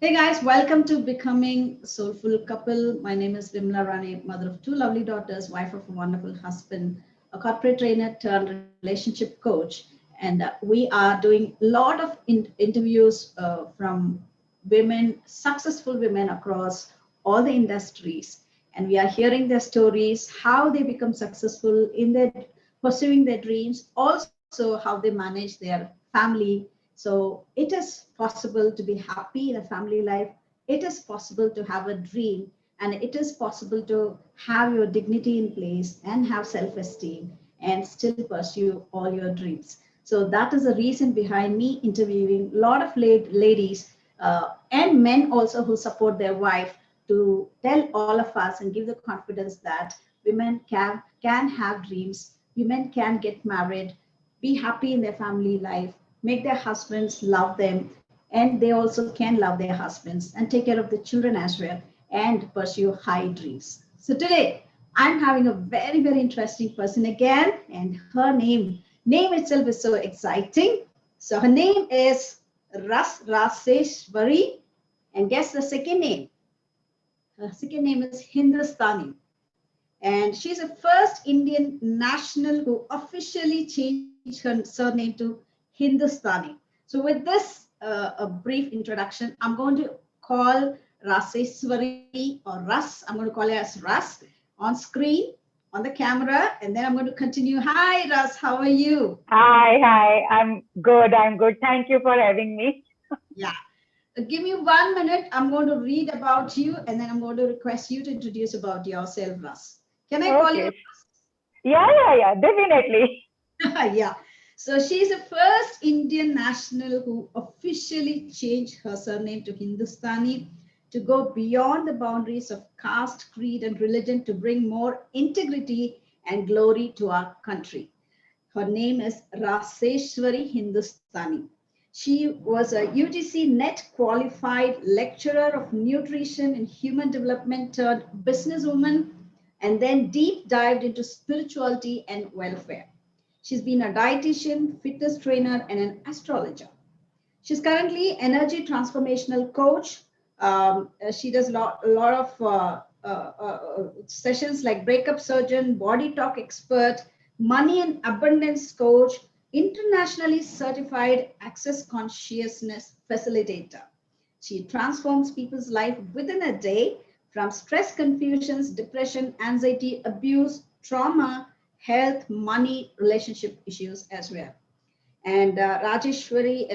Hey guys, welcome to Becoming Soulful Couple. My name is Vimla Rane, mother of two lovely daughters, wife of a wonderful husband, a corporate trainer turned relationship coach. And we are doing a lot of interviews from women, successful women across all the industries. And we are hearing their stories, how they become successful in their pursuing their dreams, also how they manage their family. So it is possible to be happy in a family life. It is possible to have a dream, and it is possible to have your dignity in place and have self esteem and still pursue all your dreams. So that is the reason behind me interviewing a lot of ladies and men also who support their wife to tell all of us and give the confidence that women can have dreams, women can get married, be happy in their family life, make their husbands love them, and they also can love their husbands and take care of the children as well and pursue high dreams. So today I'm having a very interesting person again, and her name itself is so exciting. So her name is Raseshwari, and guess the second name. Her second name is Hindustani, and she's the first Indian national who officially changed her surname to Hindustani. So, with this a brief introduction, I'm going to call Raseswari or Ras. I'm going to call her as Ras on screen, on the camera, and then I'm going to continue. Hi, Ras, how are you? Hi. I'm good. I'm good. Thank you for having me. Yeah. Give me 1 minute. I'm going to read about you, and then I'm going to request you to introduce about yourself, Ras. Can I call you? Okay. Yeah. Definitely. Yeah. So she's the first Indian national who officially changed her surname to Hindustani to go beyond the boundaries of caste, creed, and religion to bring more integrity and glory to our country. Her name is Raseshwari Hindustani. She was a UGC NET qualified lecturer of nutrition and human development turned businesswoman, and then deep dived into spirituality and welfare. She's been a dietitian, fitness trainer, and an astrologer. She's currently energy transformational coach. She does a lot of sessions like breakup surgeon, body talk expert, money and abundance coach, internationally certified access consciousness facilitator. She transforms people's life within a day from stress, confusions, depression, anxiety, abuse, trauma, health, money, relationship issues as well. And Rajeshwari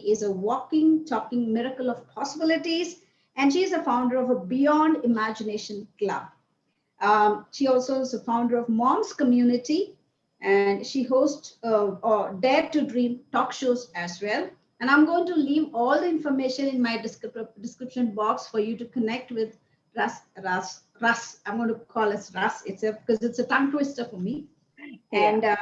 is a walking, talking miracle of possibilities. And she is a founder of a Beyond Imagination Club. She also is a founder of Moms Community, and she hosts Dare to Dream talk shows as well. And I'm going to leave all the information in my description box for you to connect with Ras. I'm going to call it Ras. Because it's a tongue twister for me. Yeah. And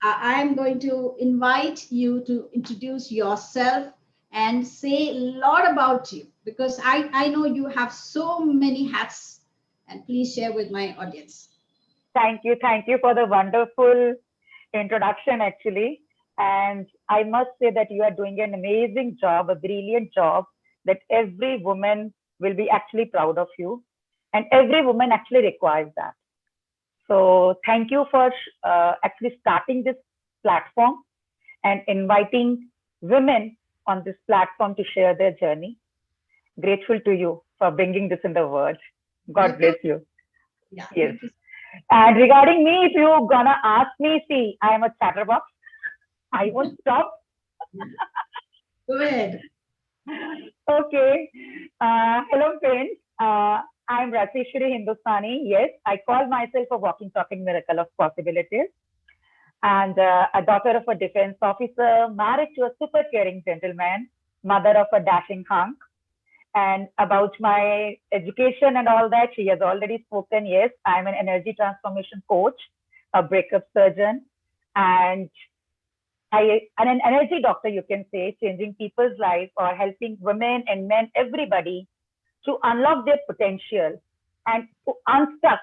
I'm going to invite you to introduce yourself and say a lot about you because I know you have so many hats. And please share with my audience. Thank you. Thank you for the wonderful introduction, actually. And I must say that you are doing an amazing job, a brilliant job, that every woman will be actually proud of you. And every woman actually requires that. So thank you for actually starting this platform and inviting women on this platform to share their journey. Grateful to you for bringing this in the world. God Welcome. bless you. Yeah, Yes. thank you. And regarding me, if you're gonna ask me, see, I am a chatterbox. I won't stop. Yeah. Go ahead. Okay. Hello, friends. I'm Raseshwari Hindustani. Yes, I call myself a walking, talking miracle of possibilities. And a daughter of a defense officer, married to a super caring gentleman, mother of a dashing hunk. And about my education and all that, she has already spoken. Yes, I'm an energy transformation coach, a breakup surgeon, and and an energy doctor, you can say, changing people's lives or helping women and men, everybody, to unlock their potential and to unstuck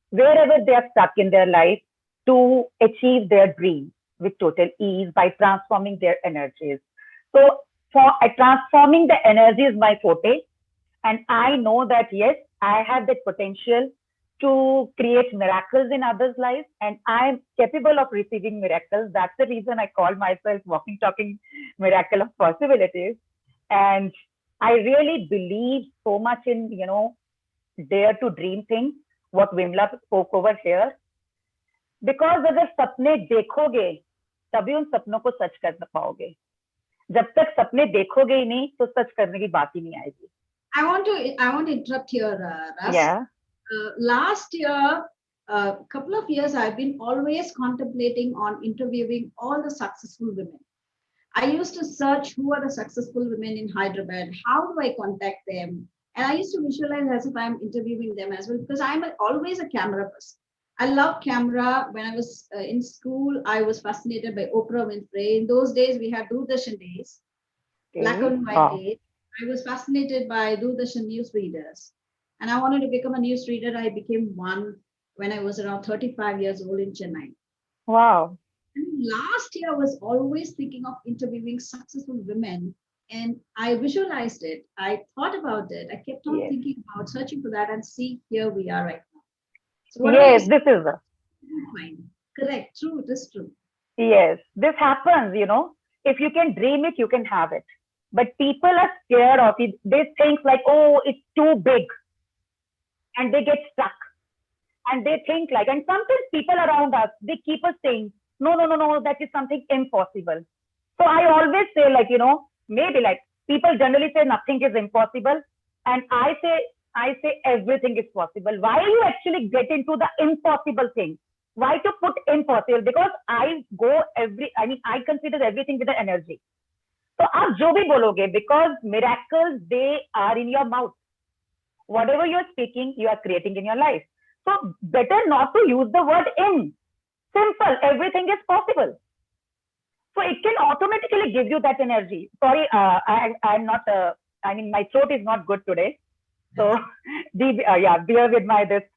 wherever they are stuck in their life to achieve their dreams with total ease by transforming their energies. So transforming the energy is my forte. And I know that, yes, I have the potential to create miracles in others' lives, and I'm capable of receiving miracles. That's the reason I call myself walking, talking miracle of possibilities. And I really believe so much in, dare to dream thing, what Vimla spoke over here. Because अगर सपने देखोगे तभी उन सपनों को सच कर पाओगे. जब तक सपने देखोगे ही नहीं तो सच करने की बात ही नहीं आएगी. I want to interrupt here, Ras. Yeah. Last year, a couple of years, I've been always contemplating on interviewing all the successful women. I used to search who are the successful women in Hyderabad. How do I contact them? And I used to visualize as if I'm interviewing them as well, because I'm always a camera person. I love camera. When I was in school, I was fascinated by Oprah Winfrey. In those days, we had Doordarshan days, black and white days. I was fascinated by Doordarshan newsreaders. And I wanted to become a newsreader. I became one when I was around 35 years old in Chennai. Wow. And last year, I was always thinking of interviewing successful women. And I visualized it. I thought about it. I kept on thinking about searching for that, and see, here we are right now. So yes, this is the correct. True. It is true. Yes, this happens, if you can dream it, you can have it. But people are scared of it. They think like, oh, it's too big. And they get stuck. And they think like, and sometimes people around us, they keep us saying, no, that is something impossible. So I always say like, maybe like people generally say nothing is impossible. And I say everything is possible. Why you actually get into the impossible thing? Why to put impossible? Because I consider everything with the energy. So aap jo bhi bologe, because miracles, they are in your mouth. Whatever you're speaking, you are creating in your life. So better not to use the word in. Simple, everything is possible. So it can automatically give you that energy. Sorry, I'm not, my throat is not good today. So, bear with my voice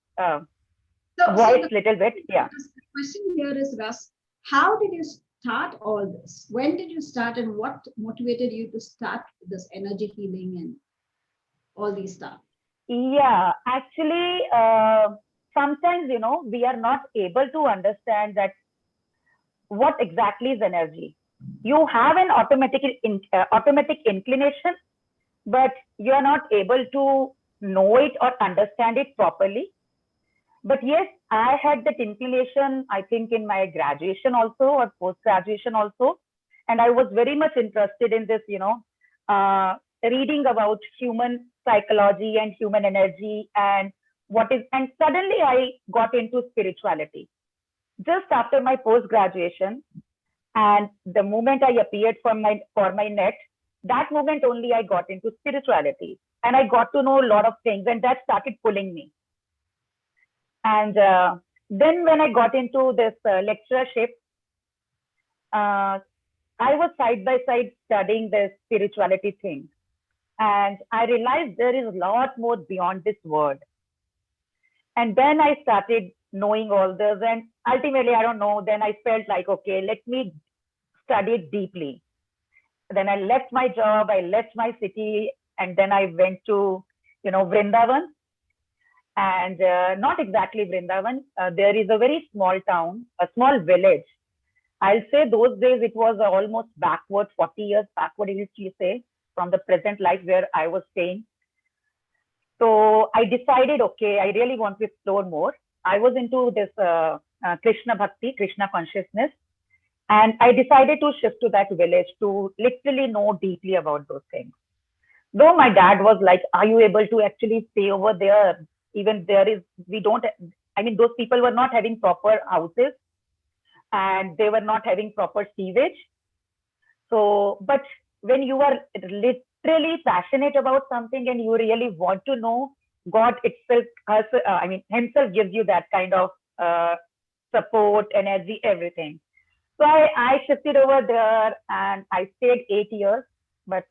little bit. Yeah. The question here is, Ras, how did you start all this? When did you start, and what motivated you to start this energy healing and all these stuff? Yeah, actually, sometimes, we are not able to understand that what exactly is energy. You have an automatic inclination, but you are not able to know it or understand it properly. But yes, I had that inclination, I think, in my graduation also, or post-graduation also. And I was very much interested in this, reading about human psychology and human energy and and suddenly I got into spirituality just after my post-graduation. And the moment I appeared for my net, that moment only I got into spirituality, and I got to know a lot of things, and that started pulling me. And then when I got into this lecturership, I was side by side studying this spirituality thing. And I realized there is a lot more beyond this word. And then I started knowing all this. And ultimately, I don't know, then I felt like, okay, let me study it deeply. Then I left my job, I left my city, and then I went to, Vrindavan. And not exactly Vrindavan. There is a very small town, a small village. I'll say those days it was almost backward, 40 years backward, you used to say, from the present life where I was staying. So I decided, okay, I really want to explore more. I was into this Krishna Bhakti, Krishna consciousness. And I decided to shift to that village to literally know deeply about those things. Though my dad was like, are you able to actually stay over there? Even those people were not having proper houses, and they were not having proper sewage. So, but when you are literally passionate about something and you really want to know, God itself himself gives you that kind of support, energy, everything. So I shifted over there and I stayed 8 years. But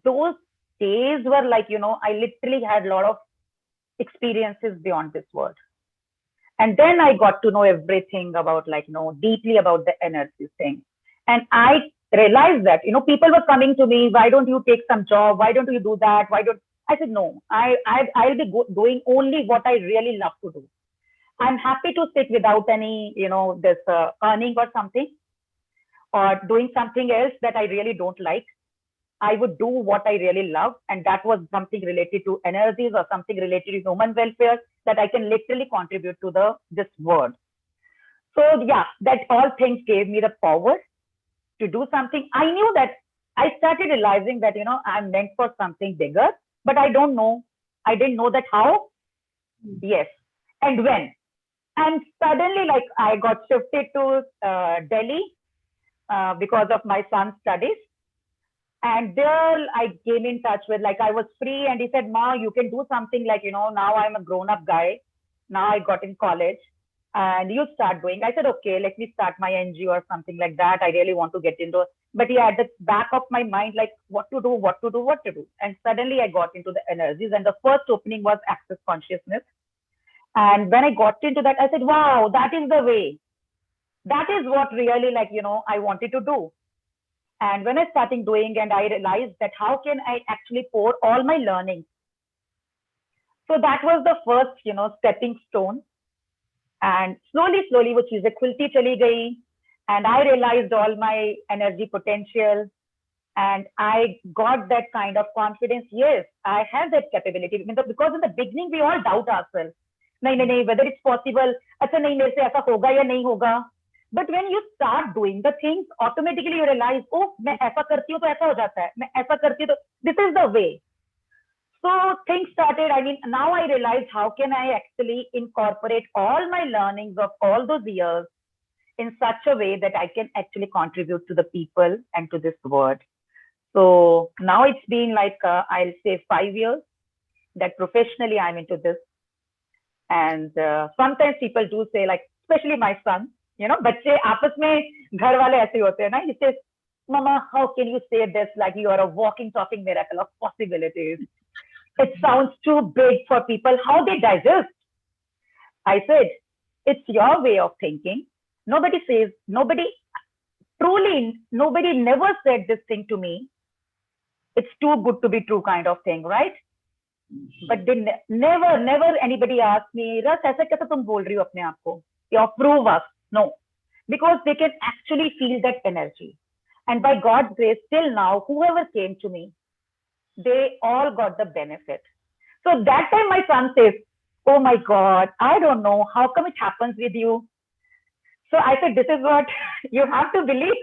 those days were like, I literally had a lot of experiences beyond this world. And then I got to know everything about deeply about the energy thing. And I realized that, people were coming to me, why don't you take some job? Why don't you do that? Why don't I said, no, I'll be doing only what I really love to do. I'm happy to sit without any, this earning or something, or doing something else that I really don't like. I would do what I really love, and that was something related to energies or something related to human welfare that I can literally contribute to this world. So yeah, that all things gave me the power to do something. I knew that I started realizing that, I'm meant for something bigger, but I don't know. I didn't know that how, yes, and when. And suddenly, like, I got shifted to Delhi because of my son's studies. And there I came in touch with, like, I was free, and he said, Ma, you can do something, like, now I'm a grown up guy. Now I got in college, and you start doing. I said, okay, let me start my NGO or something like that. I really want to get into it. But yeah, at the back of my mind, like, what to do, what to do, what to do. And suddenly I got into the energies, and the first opening was Access Consciousness. And when I got into that, I said, wow, that is the way. That is what really, like, I wanted to do. And when I started doing, and I realized that how can I actually pour all my learning. So that was the first, stepping stone. And slowly, वो चीजें खुलती चली गई. And I realized all my energy potential. And I got that kind of confidence. Yes, I have that capability. Because in the beginning, we all doubt ourselves. नहीं, whether it's possible. अच्छा नहीं, मेरे से ऐसा होगा या नहीं होगा. But when you start doing the things, automatically you realize, oh, मैं ऐसा करती हूँ तो ऐसा हो जाता है. मैं ऐसा करती हूँ तो this is the way. So things started. I mean, now I realize how can I actually incorporate all my learnings of all those years in such a way that I can actually contribute to the people and to this world. So now it's been like, I'll say 5 years that professionally I'm into this. And sometimes people do say, like, especially my son, बच्चे आपस में घर वाले ऐसे होते हैं ना, he says, Mama, how can you say this like you are a walking, talking miracle of possibilities? It sounds too big for people. How they digest? I said, it's your way of thinking. Nobody never said this thing to me. It's too good to be true kind of thing, right? But they never anybody asked me, Ras, ऐसा कैसे तुम बोल रही हो अपने आप को? You prove us. No. Because they can actually feel that energy. And by God's grace, till now, whoever came to me, they all got the benefit. So that time my son says, oh my God, I don't know, how come it happens with you? So I said, this is what you have to believe.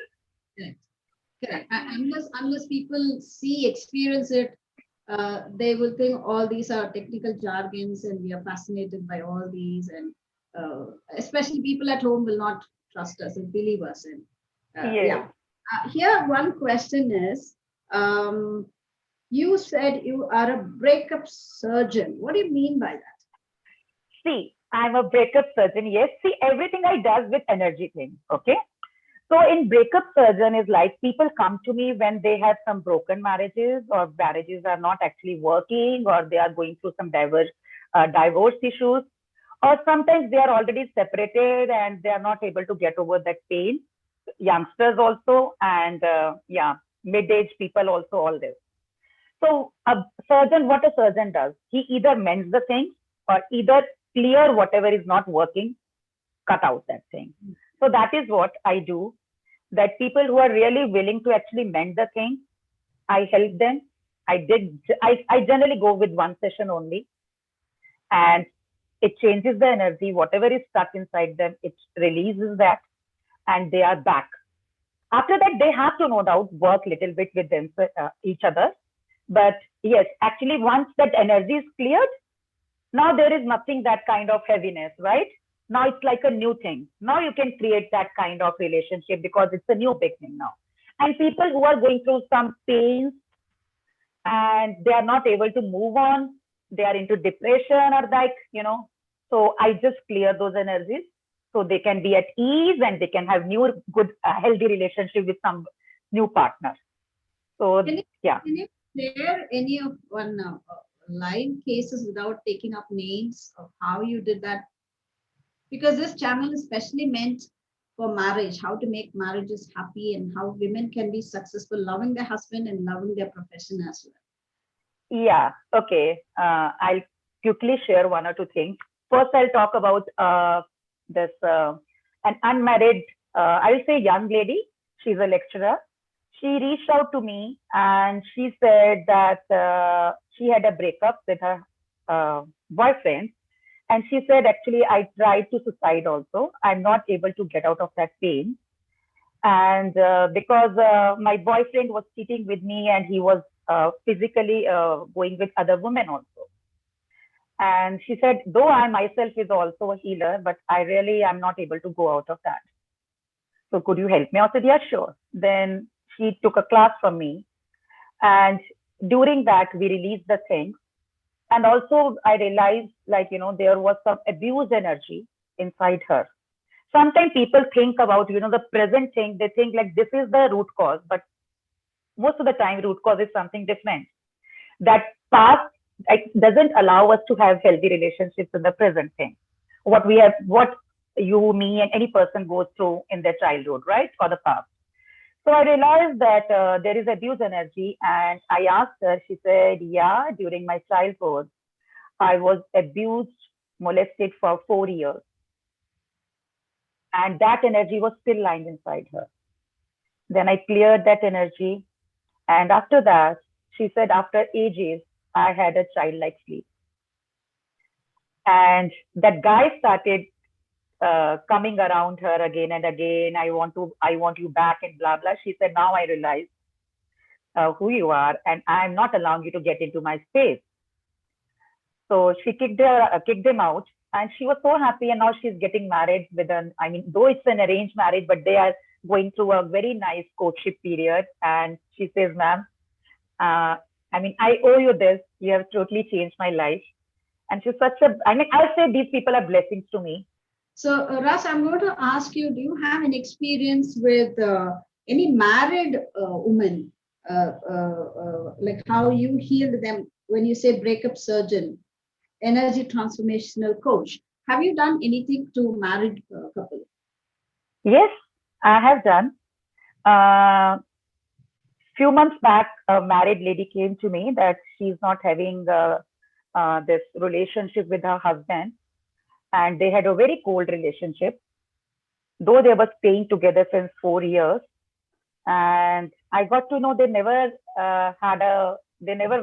Correct. Unless people experience it, they will think all these are technical jargons and we are fascinated by all these, and especially people at home will not trust us and believe us. And Yeah. Here one question is, you said you are a breakup surgeon. What do you mean by that? See, I'm a breakup surgeon. Yes. See, everything I does with energy thing. Okay. So in breakup surgeon is like people come to me when they have some broken marriages, or marriages are not actually working, or they are going through some divorce issues, or sometimes they are already separated and they are not able to get over that pain. Youngsters also, and mid-age people also, all this. So a surgeon, what a surgeon does, he either mends the thing or either clear whatever is not working, cut out that thing. So that is what I do, that people who are really willing to actually mend the thing, I help them. I generally go with one session only, and it changes the energy. Whatever is stuck inside them, it releases that, and they are back. After that, they have to, no doubt, work a little bit with them, each other. But yes, actually, once that energy is cleared, now there is nothing that kind of heaviness, right? Now it's like a new thing. Now you can create that kind of relationship because it's a new beginning now. And people who are going through some pains and they are not able to move on, they are into depression or like, so I just clear those energies so they can be at ease and they can have new, good, healthy relationship with some new partner. So, Can you share any of one live cases without taking up names of how you did that? Because this channel is specially meant for marriage, how to make marriages happy, and how women can be successful loving their husband and loving their profession as well. Yeah, okay. I'll quickly share one or two things. First, I'll talk about this an unmarried, I'll say young lady. She's a lecturer. She reached out to me and she said that she had a breakup with her boyfriend. And she said, actually, I tried to suicide also. I'm not able to get out of that pain. And because my boyfriend was cheating with me and he was physically going with other women also. And she said, though I myself is also a healer, but I really am not able to go out of that. So could you help me? I said, yeah, sure. Then she took a class from me. And during that, we released the things. And also I realized, like, there was some abused energy inside her. Sometimes people think about, the present thing, they think like this is the root cause, but most of the time root cause is something different. That past doesn't allow us to have healthy relationships in the present thing. What you, me, and any person goes through in their childhood, right? Or the past. So I realized that there is abuse energy, and I asked her, she said, yeah, during my childhood, I was abused, molested for 4 years. And that energy was still lying inside her. Then I cleared that energy. And after that, she said, after ages, I had a childlike sleep. And that guy started coming around her again and again. I want you back and blah, blah. She said, now I realize who you are and I'm not allowing you to get into my space. So she kicked him out and she was so happy. And now she's getting married though it's an arranged marriage, but they are going through a very nice courtship period. And she says, ma'am, I owe you this. You have totally changed my life. And she's I'll say these people are blessings to me. So, Ras, I'm going to ask you, do you have any experience with any married woman, like how you healed them when you say breakup surgeon, energy transformational coach? Have you done anything to married couple? Yes, I have done. Few months back, a married lady came to me that she's not having this relationship with her husband. And they had a very cold relationship, though they were staying together since 4 years. And I got to know they never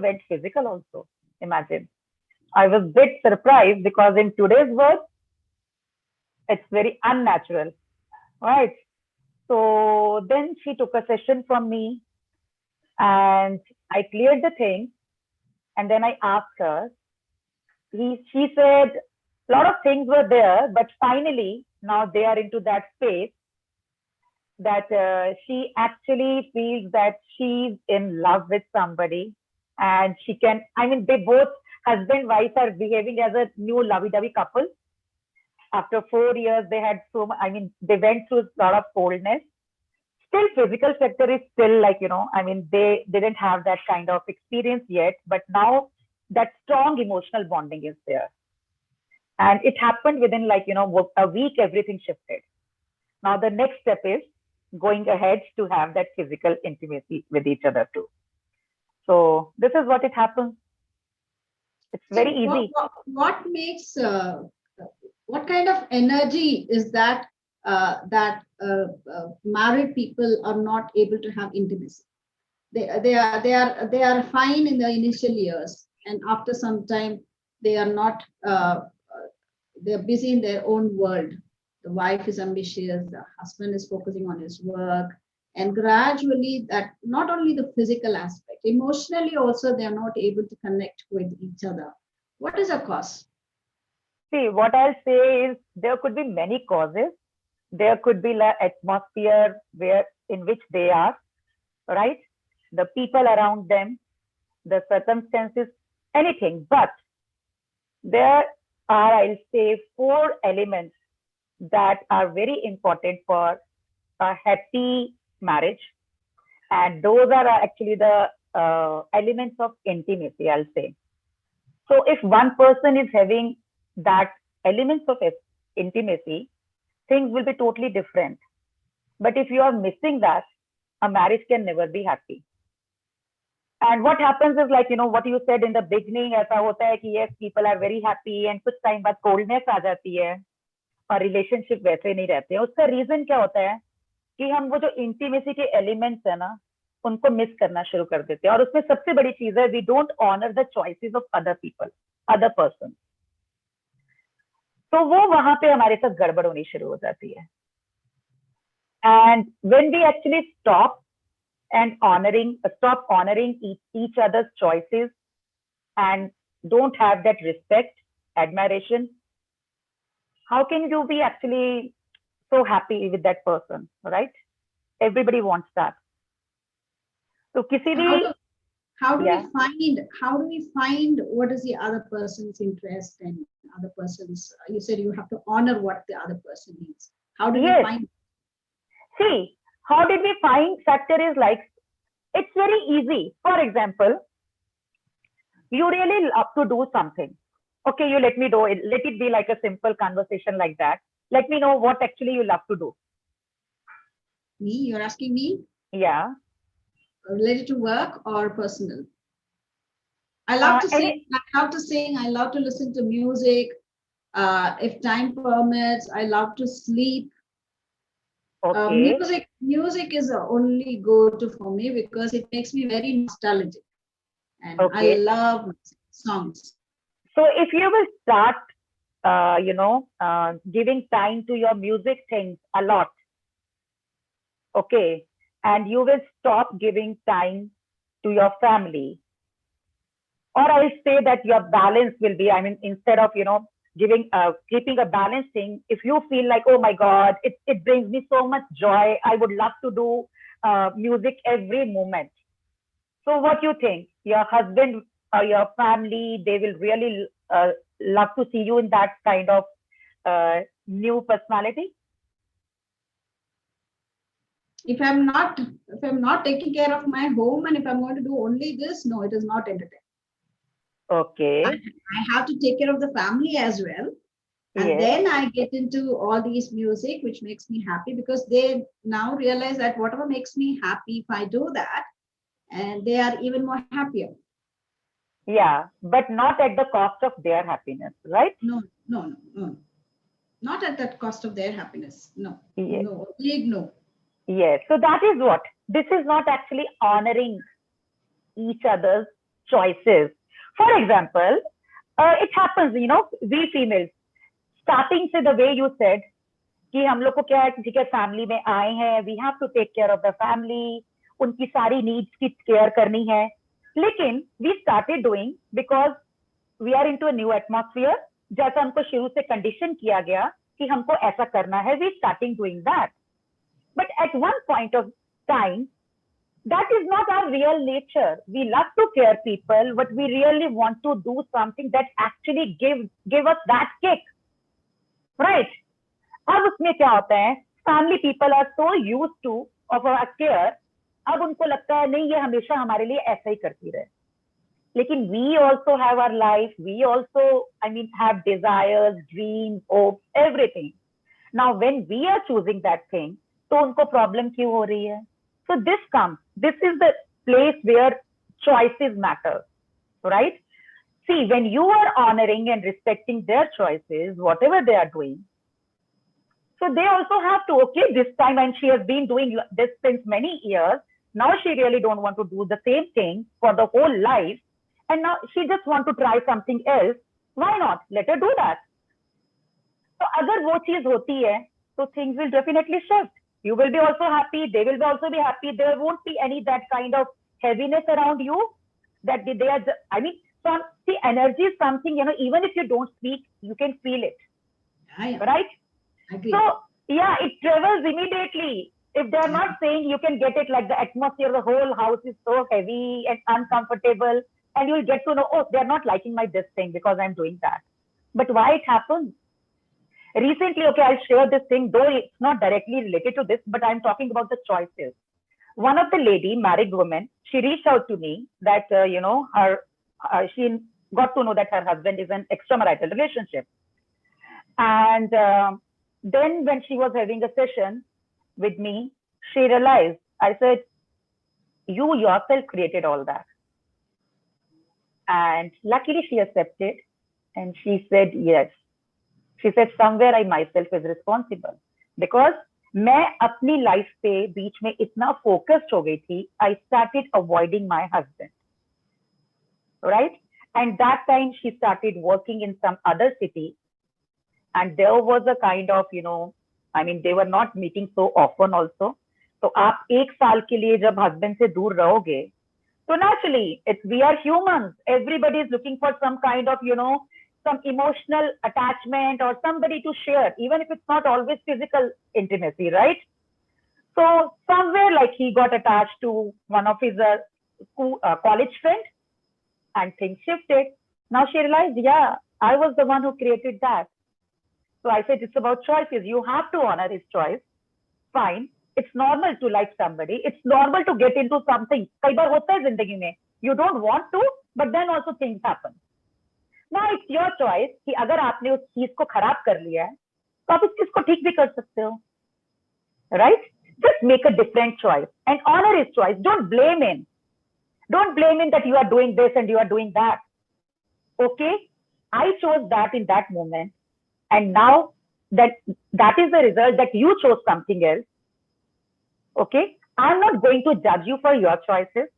went physical also. Imagine. I was a bit surprised because in today's world, it's very unnatural, right? So then she took a session from me and I cleared the thing. And then I asked her, she said, a lot of things were there, but finally now they are into that space that she actually feels that she's in love with somebody and they both, husband and wife, are behaving as a new lovey-dovey couple. After 4 years, they had they went through a lot of coldness. Still, physical sector is still they didn't have that kind of experience yet, but now that strong emotional bonding is there. And it happened within a week, everything shifted. Now the next step is going ahead to have that physical intimacy with each other too. So this is what it happens. It's very easy. What makes, what kind of energy is that married people are not able to have intimacy? They are fine in the initial years, and after some time they are not. They're busy in their own world. The wife is ambitious, the husband is focusing on his work, and gradually that not only the physical aspect, emotionally also they are not able to connect with each other. What is the cause? See, what I'll say is there could be many causes. There could be the atmosphere in which they are, right? The people around them, the circumstances, anything. But there are, I'll say, 4 elements that are very important for a happy marriage. And those are actually the elements of intimacy, I'll say. So if one person is having that elements of intimacy, things will be totally different. But if you are missing that, a marriage can never be happy. And what happens is, like, what you said in the beginning, ऐसा होता है कि yes, people are very happy and कुछ time बाद coldness आ जाती है और relationship वैसे नहीं रहते हैं. उसका reason क्या होता है कि हम वो जो intimacy के elements है ना, उनको मिस करना शुरू कर देते हैं. और उसमें सबसे बड़ी चीज है, we don't honor the choices of other people, other person. तो वो वहां पे हमारे साथ गड़बड़ होनी शुरू हो जाती है. And when we actually stop honoring each other's choices and don't have that respect, admiration, how can you be actually so happy with that person, right? Everybody wants that. So kisi bhi, how do we find what is the other person's interest and other person's, you said you have to honor what the other person needs. How do we find? See, how did we find factor is like, it's very easy. For example, you really love to do something. Okay, you let me do it. Let it be like a simple conversation like that. Let me know what actually you love to do. Me? You're asking me? Yeah. Related to work or personal? I love to sing. I love to listen to music. If time permits, I love to sleep. Okay. Music is the only go-to for me because it makes me very nostalgic, and I love songs. So if you will start, giving time to your music things a lot, okay, and you will stop giving time to your family, or I'll say that your balance will be, I mean, instead of, keeping a balanced thing, if you feel like, oh my God, it brings me so much joy, I would love to do music every moment. So what do you think? Your husband or your family, they will really love to see you in that kind of new personality? If I'm not taking care of my home and if I'm going to do only this, no, it is not entertaining. Okay. I have to take care of the family as well. And then I get into all these music, which makes me happy because they now realize that whatever makes me happy, if I do that, and they are even more happier. Yeah, but not at the cost of their happiness, right? No. Not at that cost of their happiness. No. Yes. No, big no. Yes. So that is what, this is not actually honoring each other's choices. For example, it happens, we females, starting से the way you said, कि हम लोग को क्या है, ठीक है, family में आए हैं, we have to take care of the family, उनकी सारी needs की care करनी है. लेकिन we started doing because we are into a new atmosphere, जैसा हमको शुरू से condition किया गया कि हमको ऐसा करना है, we starting doing that. But at one point of time, that is not our real nature. We love to care people, but we really want to do something that actually give us that kick, right? अब उसमें क्या होता है, family people are so used to of our care, अब उनको लगता है नहीं, ये हमेशा हमारे लिए ऐसा ही करती रहे. लेकिन we also have our life, we also, have desires, dreams, hopes, everything. Now when we are choosing that thing, तो उनको problem क्यों हो रही है? So this is the place where choices matter, right? See, when you are honoring and respecting their choices, whatever they are doing, so they also have to, okay, this time, and she has been doing this since many years, now she really don't want to do the same thing for the whole life, and now she just want to try something else. Why not? Let her do that. So अगर वो चीज होती है, so things will definitely shift. You will be also happy, they will also be happy. There won't be any that kind of heaviness around you that they are, so the energy is something, even if you don't speak, you can feel it. Right? Agree. So yeah, it travels immediately. If they're not saying, you can get it like the atmosphere, the whole house is so heavy and uncomfortable, and you'll get to know, oh, they're not liking my this thing because I'm doing that. But why it happens? Recently, okay, I'll share this thing, though it's not directly related to this, but I'm talking about the choices. One of the lady, married woman, she reached out to me that, she got to know that her husband is an extramarital relationship. And then when she was having a session with me, she realized, I said, you yourself created all that. And luckily she accepted and she said, yes. She said, somewhere I myself is responsible. Because मैं अपनी life पे बीच में इतना focused हो गई थी, I started avoiding my husband. Right? And that time she started working in some other city. And there was a kind of, I mean, they were not meeting so often also. तो आप एक साल के लिए जब husband से दूर रहोगे, so naturally, we are humans. Everybody is looking for some kind of, some emotional attachment or somebody to share, even if it's not always physical intimacy, right? So somewhere like he got attached to one of his college friend and things shifted. Now she realized, yeah, I was the one who created that. So I said, it's about choices. You have to honor his choice. Fine. It's normal to like somebody. It's normal to get into something. कई बार होता है जिंदगी में. You don't want to, but then also things happen. Now it's your choice कि अगर आपने उस चीज को खराब कर लिया है, तो आप उस चीज को ठीक भी कर सकते हो. Right? Just make a different choice and honor his choice. Don't blame him. Don't blame him that you are doing this and you are doing that. Okay? I chose that in that moment. And now that is the result that you chose something else. Okay, I'm not going to judge you for your choices.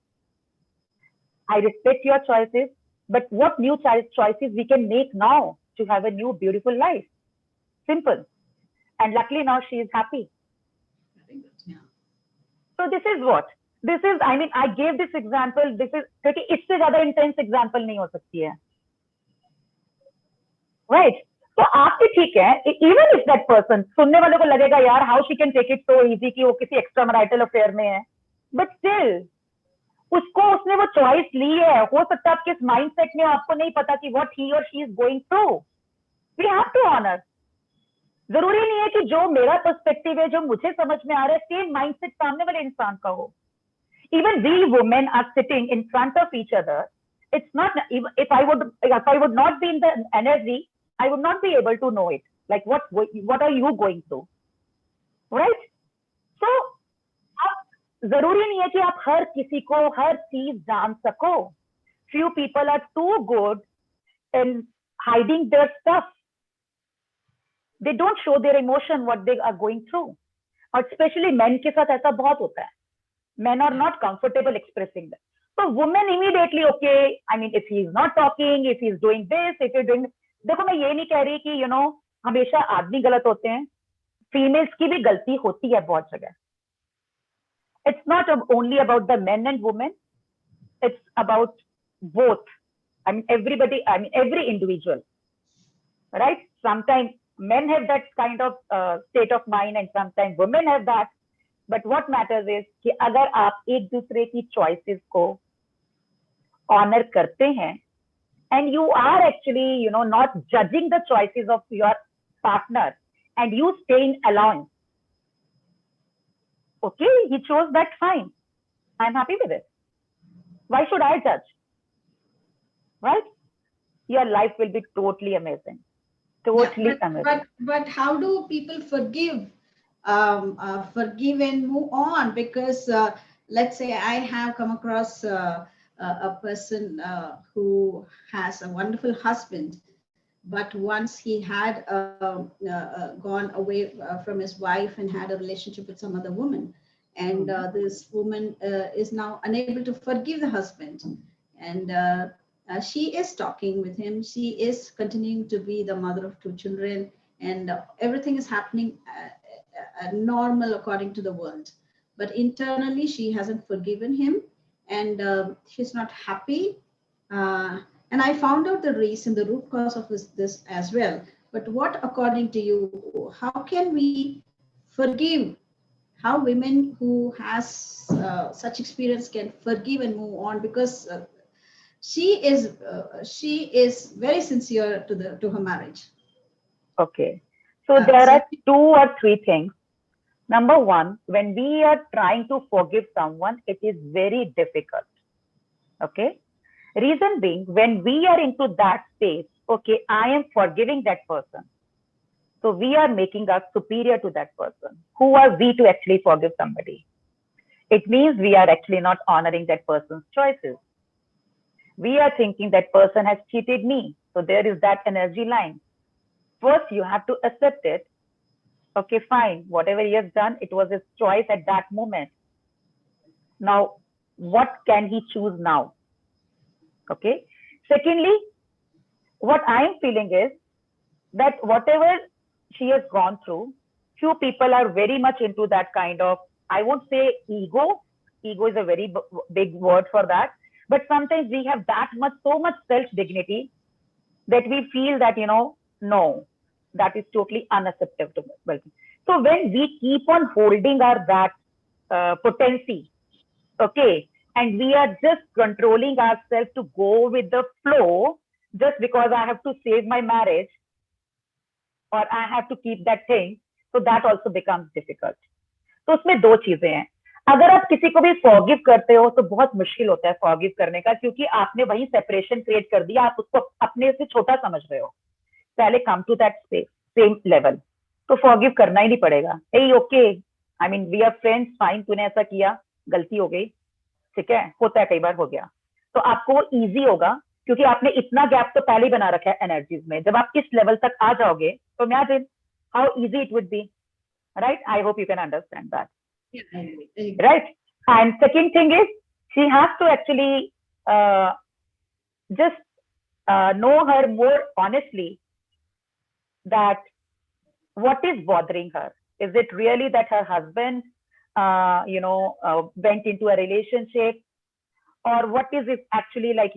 I respect your choices, but what new choices we can make now to have a new beautiful life? Simple. And luckily now she is happy. Yeah. So this is what? This is, I mean, I gave this example. This is, क्योंकि इससे ज़्यादा intense example नहीं हो सकती है. Right? तो आपकी ठीक है, इवन इफ दैट पर्सन, सुनने वाले को लगेगा यार how she can take it so easy कि वो किसी एक्स्ट्रा मैरिटल अफेयर में है, बट स्टिल उसको उसने वो चॉइस ली है. हो सकता है आपके इस माइंडसेट में आपको नहीं पता कि व्हाट ही और she is going through. We have to honour. जरूरी नहीं है कि जो मेरा पर्सपेक्टिव है, जो मुझे समझ में आ रहा है, सेम माइंडसेट सामने वाले इंसान का हो. Even we women are sitting in front of each other. It's not, if I would not be in the energy, I would not be able to know it. Like what are you going through, right? So, जरूरी नहीं है कि आप हर किसी को हर चीज जान सको. Few people are too good in hiding their stuff. They don't show their emotion, what they are going through. और especially men के साथ ऐसा बहुत होता है. Men are not comfortable expressing that. So women immediately, okay, I mean, if he is not talking, if he is doing this, if you're doing, देखो मैं ये नहीं कह रही कि हमेशा आदमी गलत होते हैं. फीमेल्स की भी गलती होती है बहुत जगह. It's not only about the men and women. It's about both. I mean, everybody, I mean, every individual. Right? Sometimes men have that kind of state of mind and sometimes women have that. But what matters is कि अगर आप एक दूसरे की choices को honor करते हैं, and you are actually, not judging the choices of your partner, and you stay in allowance. Okay, he chose that, fine. I'm happy with it. Why should I judge? Right? Your life will be totally amazing. Totally amazing. But how do people forgive and move on? Because let's say I have come across a person who has a wonderful husband, but once he had gone away from his wife and had a relationship with some other woman, and this woman is now unable to forgive the husband, and she is talking with him. She is continuing to be the mother of 2 children, and everything is happening normal according to the world, but internally she hasn't forgiven him, and she's not happy. And I found out the reason, the root cause of this as well. But what, according to you, how can we forgive? How women who has such experience can forgive and move on? Because she is very sincere to her marriage. Okay, so there are 2 or 3 things. Number one, when we are trying to forgive someone, it is very difficult. Okay. Reason being, when we are into that space, okay, I am forgiving that person. So we are making us superior to that person. Who are we to actually forgive somebody? It means we are actually not honoring that person's choices. We are thinking that person has cheated me. So there is that energy line. First, you have to accept it. Okay, fine. Whatever he has done, it was his choice at that moment. Now, what can he choose now? Okay. Secondly, what I'm feeling is that whatever she has gone through, few people are very much into that kind of, I won't say ego. Ego is a very big word for that. But sometimes we have that much, so much self-dignity that we feel that, no, that is totally unacceptable. So when we keep on holding our that potency, okay, and we are just controlling ourselves to go with the flow just because I have to save my marriage or I have to keep that thing, so that also becomes difficult. तो उसमें दो चीजें हैं. अगर आप किसी को भी फॉरगिव करते हो तो बहुत मुश्किल होता है फॉरगिव करने का, क्योंकि आपने वही सेपरेशन क्रिएट कर दिया, आप उसको अपने से छोटा समझ रहे हो. पहले come to that same level, तो फॉरगिव करना ही नहीं पड़ेगा. ए okay, I mean we are friends, fine, तूने ऐसा किया, गलती हो गई, ठीक है, होता है, कई बार हो गया. तो आपको वो ईजी होगा क्योंकि आपने इतना गैप तो पहले ही बना रखा है एनर्जीज में. जब आप इस लेवल तक आ जाओगे तो imagine how easy it would be, right? I hope you can understand that. Yeah, I agree. Right. And second thing is she has to actually just know her more honestly, that what is bothering her. Is it really that her husband went into a relationship, or what is it actually, like,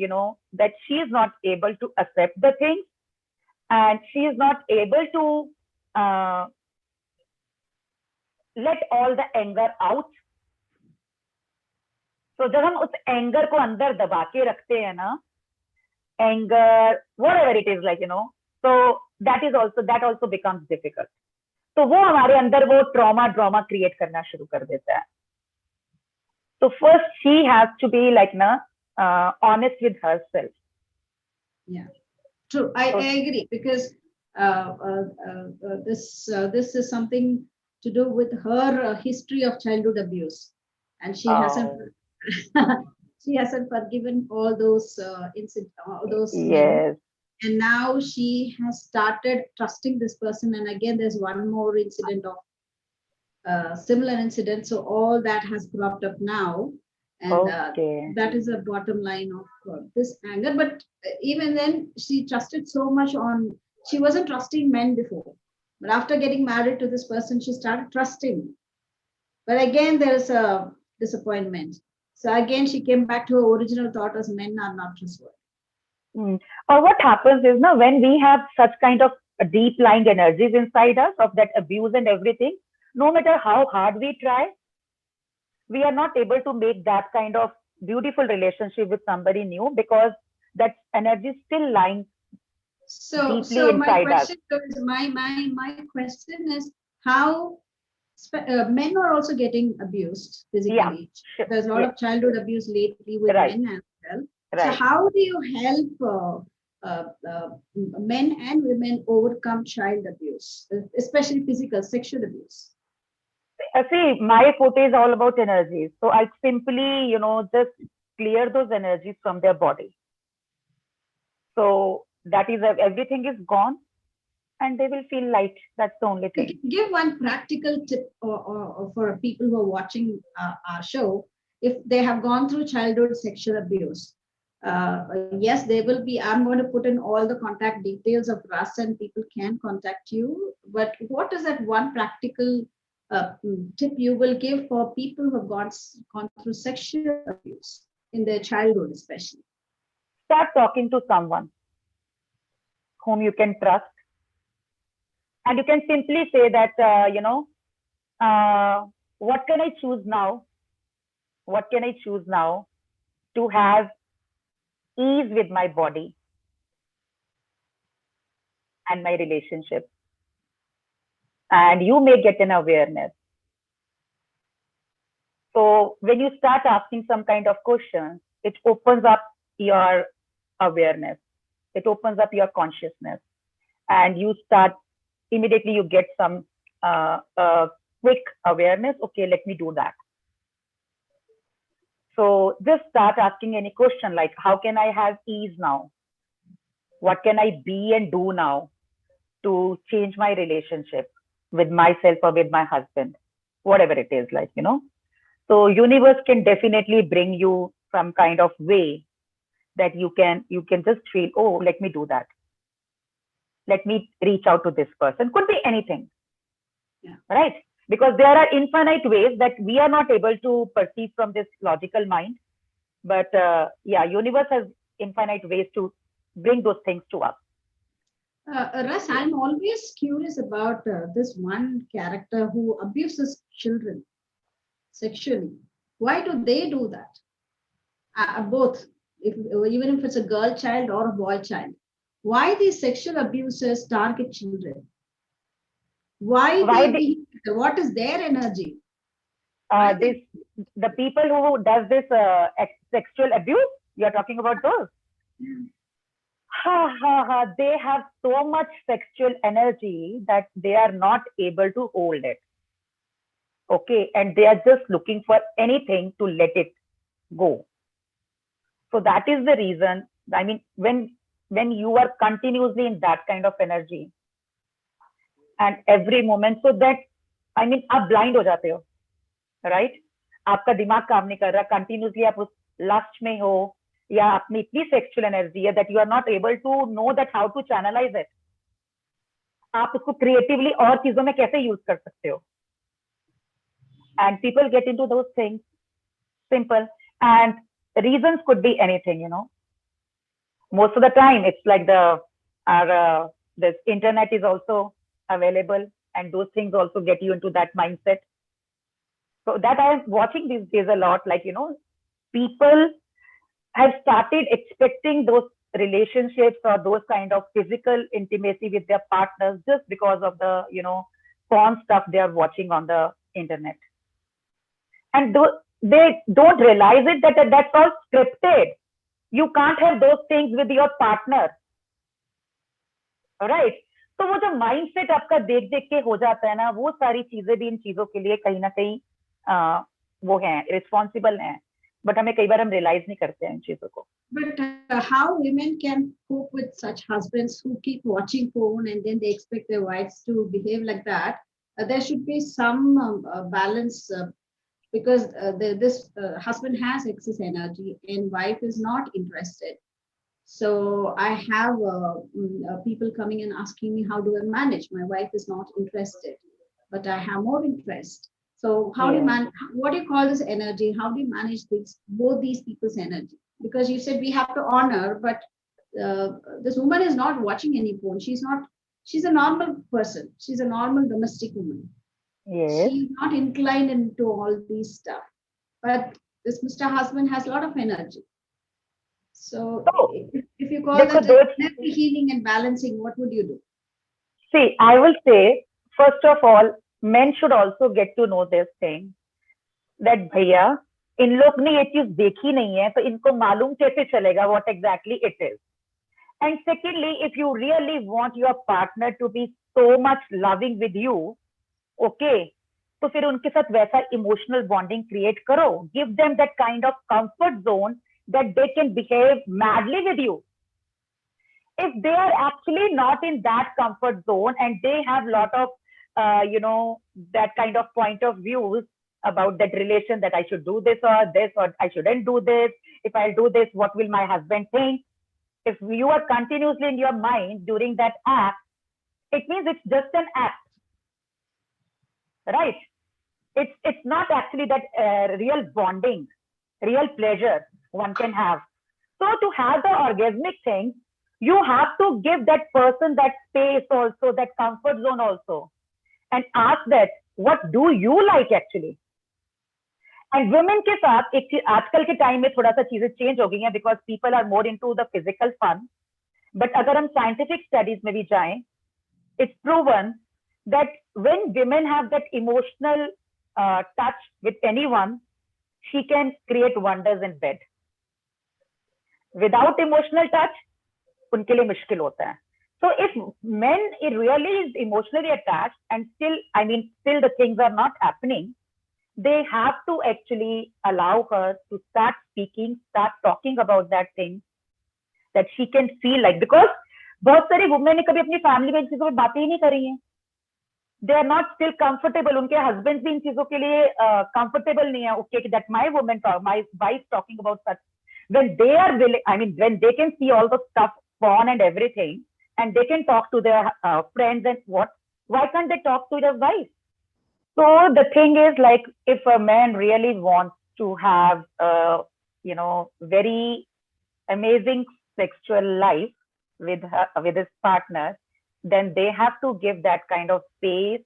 that she is not able to accept the thing and she is not able to let all the anger out. So जब हम उस anger को अंदर दबा के रखते हैं ना, anger whatever it is, like, so that also becomes difficult. तो वो हमारे अंदर वो ड्रामा क्रिएट करना शुरू कर देता है. So first she has to be like honest with herself. Yeah, true. I agree, because this is something to do with her history of childhood abuse, and she hasn't she hasn't forgiven all those Yes. men. And now she has started trusting this person, and again there's one more incident of similar incident, so all that has cropped up now, and that is a bottom line of this anger. But even then she trusted so much on, she wasn't trusting men before, but after getting married to this person she started trusting. But again there's a disappointment, so again she came back to her original thought as men are not trustworthy. Or what happens is, when we have such kind of deep lying energies inside us of that abuse and everything, no matter how hard we try, we are not able to make that kind of beautiful relationship with somebody new, because that energy is still lying deeply inside us. My question is how men are also getting abused physically. Yeah. There's a lot of childhood abuse lately with men as well. Right. So how do you help men and women overcome child abuse, especially physical, sexual abuse? See, my forte is all about energies. So I simply, just clear those energies from their body. So that is, everything is gone and they will feel light. That's the only thing. Give one practical tip or for people who are watching our show, if they have gone through childhood sexual abuse. Yes, they will be, I'm going to put in all the contact details of Russ and people can contact you. But what is that one practical tip you will give for people who have gone through sexual abuse in their childhood, especially? Start talking to someone whom you can trust. And you can simply say that, what can I choose now? What can I choose now to have ease with my body and my relationship? And you may get an awareness. So when you start asking some kind of questions, it opens up your awareness. It opens up your consciousness. And you start immediately you get some quick awareness. Okay, let me do that. So just start asking any question like, how can I have ease now? What can I be and do now to change my relationship with myself or with my husband? Whatever it is, like, So universe can definitely bring you some kind of way that you can just feel, oh, let me do that. Let me reach out to this person. Could be anything. Yeah. Right? Because there are infinite ways that we are not able to perceive from this logical mind. But universe has infinite ways to bring those things to us. Russ, I'm always curious about this one character who abuses children sexually. Why do they do that? Both, even if it's a girl child or a boy child. Why these sexual abusers target children? Why what is their energy? The people who does this sexual abuse, you're talking about those? Yeah. They have so much sexual energy that they are not able to hold it. Okay, and they are just looking for anything to let it go. So that is the reason. I mean, when you are continuously in that kind of energy and every moment, so that I mean, आप blind हो जाते हो, right? आपका दिमाग काम नहीं कर रहा, continuously आप उस lust में हो, या अपनी इतनी sexual energy है that you are not able to know that how to channelize it. आप उसको creatively और चीजों में कैसे use कर सकते हो? And people get into those things, simple, and reasons could be anything, Most of the time, it's like this internet is also available, and those things also get you into that mindset. So that I am watching these days a lot, like, people have started expecting those relationships or those kind of physical intimacy with their partners just because of the, porn stuff they are watching on the internet. And they don't realize it that that's all scripted. You can't have those things with your partner. Right? तो वो जो mindset आपका देख देख के हो जाता है ना, वो सारी चीजें भी इन चीजों के लिए कहीं ना कहीं वो हैं, रिस्पॉन्सिबल हैं, बट हमें कई बार हम रियलाइज नहीं करते हैं इन चीजों को. But how women can cope with such husbands who keep watching porn and then they expect their wives to behave like that? There should be some balance because this husband has excess energy and wife is not interested. So I have people coming and asking me, how do I manage? My wife is not interested, but I have more interest. So how do you manage? What do you call this energy? How do you manage both these people's energy? Because you said we have to honor, but this woman is not watching any porn. She's a normal person. She's a normal domestic woman. Yes. She's not inclined into all these stuff. But this Mr. Husband has a lot of energy. So if you call that energy healing and balancing, what would you do? See, I will say, first of all, men should also get to know this thing that भैया इन लोग ने ये चीज देखी नहीं है, तो इनको मालूम कैसे चलेगा what exactly it is. And secondly, if you really want your partner to be so much loving with you, okay, तो फिर उनके साथ वैसा emotional bonding create करो. Give them that kind of comfort zone that they can behave madly with you. If they are actually not in that comfort zone and they have lot of that kind of point of views about that relation, that I should do this or I shouldn't do this. If I'll do this, what will my husband think? If you are continuously in your mind during that act, it means it's just an act, right? It's not actually that real bonding, real pleasure one can have. So to have the orgasmic thing, you have to give that person that space also, that comfort zone also, and ask that, what do you like actually? And women के साथ एक आजकल के time में थोड़ा सा चीजें change हो गई हैं because people are more into the physical fun. But अगर हम scientific studies में भी जाएं, it's proven that when women have that emotional touch with anyone, she can create wonders in bed. Without emotional touch, उनके लिए मुश्किल होता है. So if men it really is emotionally attached and still, still the things are not happening, they have to actually allow her to start speaking, start talking about that thing that she can feel like, because बहुत सारी women ने कभी अपनी family में इन चीजों पे बातें ही नहीं करी हैं. They are not still comfortable. उनके husbands भी इन चीजों के लिए comfortable नहीं है. Okay, that my woman talk, my wife talking about such. When they are willing, when they can see all the stuff, porn and everything, and they can talk to their friends and what, why can't they talk to their wife? So the thing is, like, if a man really wants to have very amazing sexual life with his partner, then they have to give that kind of space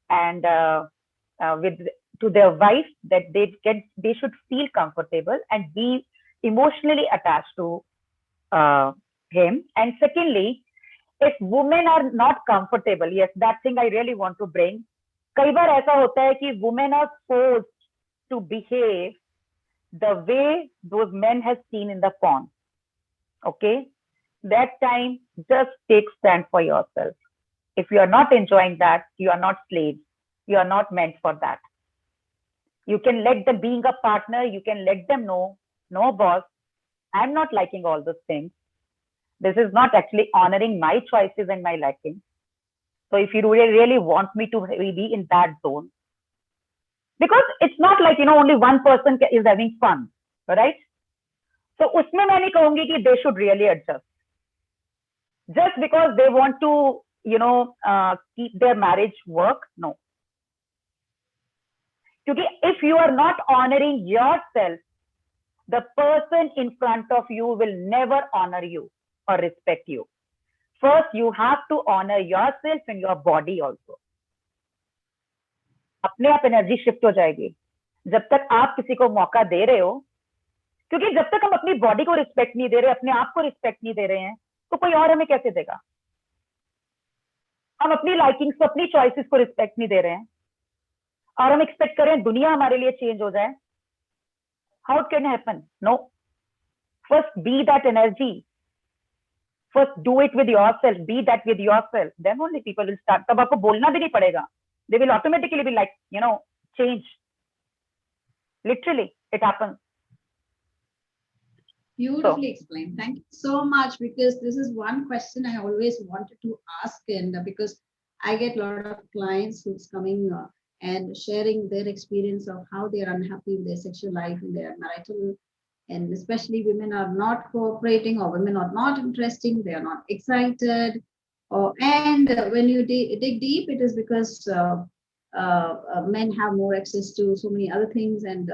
and to their wife, that they should feel comfortable and be emotionally attached to him. And secondly, if women are not comfortable, yes, that thing I really want to bring. कई बार ऐसा होता है कि women are forced to behave the way those men have seen in the porn. Okay, that time just take stand for yourself. If you are not enjoying that, you are not slaves. You are not meant for that. You can let them, being a partner, you can let them know, no boss, I'm not liking all those things. This is not actually honoring my choices and my liking. So if you really want me to be in that zone, because it's not like, only one person is having fun, right? So उसमें मैं नहीं कहूंगी कि they should really adjust. Just because they want to, keep their marriage work, no. Because if you are not honoring yourself, the person in front of you will never honor you or respect you. First, you have to honor yourself and your body also. अपने आप energy shift हो जाएगी जब तक आप किसी को मौका दे रहे हो, क्योंकि जब तक हम अपनी बॉडी को रिस्पेक्ट नहीं दे रहे, अपने आप को रिस्पेक्ट नहीं दे रहे हैं, तो कोई और हमें कैसे देगा? हम अपनी लाइकिंग्स को, अपनी चॉइसेस को रिस्पेक्ट नहीं दे रहे हैं और हम एक्सपेक्ट कर रहे हैं दुनिया हमारे लिए चेंज हो जाए. How it can happen? No. First be that energy. First do it with yourself, be that with yourself, then only people will start. तब आपको बोलना भी नहीं पड़ेगा. They will automatically be like, change. Literally, it happens. Beautifully explained. Thank you so much, because this is one question I always wanted to ask, and because I get a lot of clients who's coming and sharing their experience of how they are unhappy in their sexual life, in their marital, and especially women are not cooperating, or women are not interesting, they are not excited, and when you dig deep, it is because men have more access to so many other things, and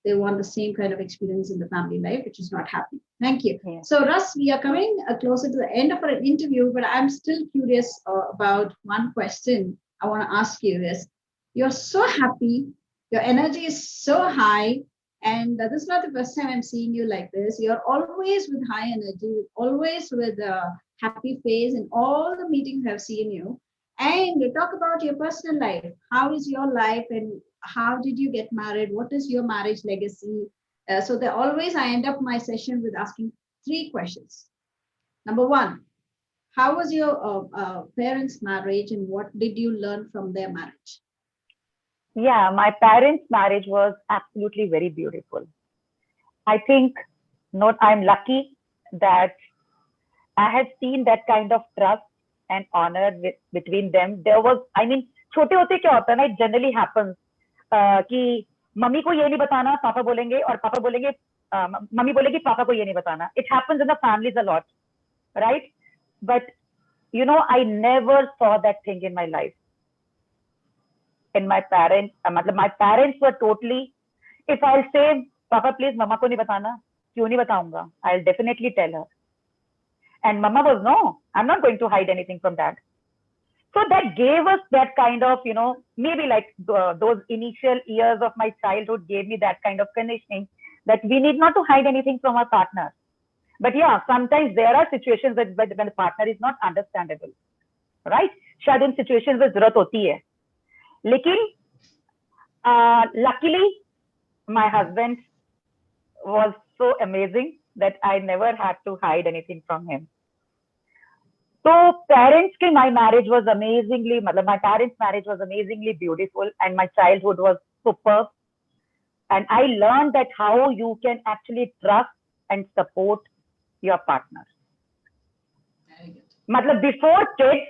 they want the same kind of experience in the family life, which is not happening. Thank you. Yeah. So Russ, we are coming closer to the end of our interview, but I'm still curious about one question I want to ask you is, you're so happy, your energy is so high, and this is not the first time I'm seeing you like this. You're always with high energy, always with a happy face in all the meetings I've seen you. And you talk about your personal life. How is your life, and how did you get married? What is your marriage legacy? So that always I end up my session with asking 3 questions. Number 1, how was your parents' marriage, and what did you learn from their marriage? Yeah, my parents' marriage was absolutely very beautiful. I think I'm lucky that I had seen that kind of trust and honor between them. There was, छोटे होते क्या होता है ना, it generally happens कि mummy को ये नहीं बताना, पापा बोलेंगे, और पापा बोलेंगे, मम्मी बोलेगी पापा को ये नहीं बताना. It happens in the families a lot, right? But I never saw that thing in my life. In my parents, my parents were totally, if I'll say, Papa, please, Mama को नहीं बताना, क्यों नहीं बताऊंगा? I'll definitely tell her. And Mama was, no, I'm not going to hide anything from Dad. So that gave us that kind of, maybe like those initial years of my childhood gave me that kind of conditioning that we need not to hide anything from our partner. But yeah, sometimes there are situations when the partner is not understandable, right? शायद उन situations में जरूरत होती है. लेकिन luckily my husband was so amazing that I never had to hide anything from him. So parents ki my marriage was amazingly, my parents' marriage was amazingly beautiful, and my childhood was superb. And I learned that how you can actually trust and support your partner. Very good. मतलब before kids,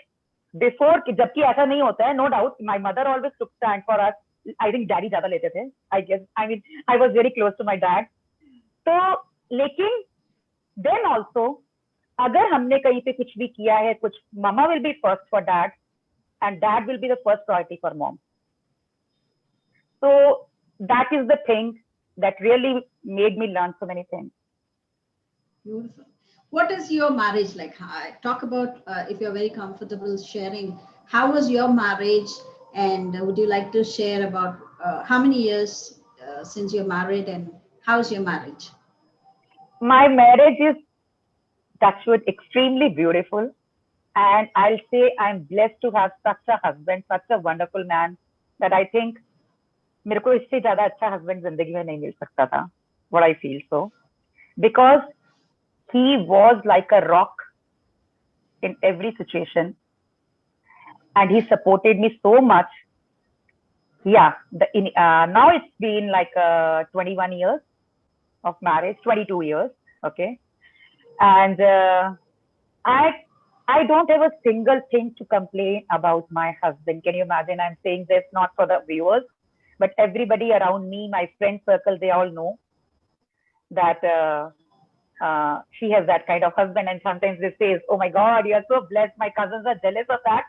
before जबकि ऐसा नहीं होता है, no doubt. My mother always took stand for us. I think daddy ज्यादा लेते थे. I guess. I mean, I was very close to my dad. तो लेकिन then also अगर हमने कहीं पे कुछ भी किया है, कुछ mama will be first for dad, and dad will be the first priority for mom. So that is the thing that really made me learn so many things. Beautiful. What is your marriage like? Talk about, if you're very comfortable sharing, how was your marriage? And would you like to share about how many years since you're married, and how's your marriage? My marriage is, touchwood, extremely beautiful. And I'll say I'm blessed to have such a husband, such a wonderful man, that I think मेरे को इससे ज्यादा अच्छा husband जिंदगी में नहीं मिल सकता था. What I feel so. Because he was like a rock in every situation. And he supported me so much. Yeah, now it's been like 21 years of marriage, 22 years, okay? And I don't have a single thing to complain about my husband. Can you imagine? I'm saying this not for the viewers, but everybody around me, my friend circle, they all know that she has that kind of husband. And sometimes they say, oh my God, you are so blessed. My cousins are jealous of that.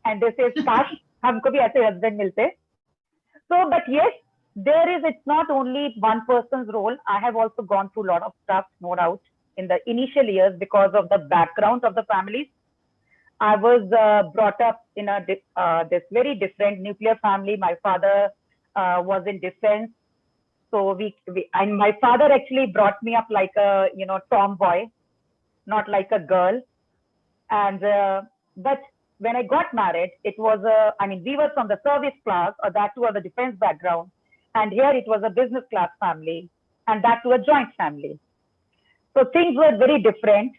And they say, Kash, humko bhi aise husband milte. So, but yes, it's not only one person's role. I have also gone through a lot of stuff, no doubt, in the initial years because of the background of the families. I was brought up in this very different nuclear family. My father was in defense. So and my father actually brought me up like a, tomboy, not like a girl. And, but when I got married, it was we were from the service class, or that too, or the defense background. And here it was a business class family, and that too a joint family. So things were very different.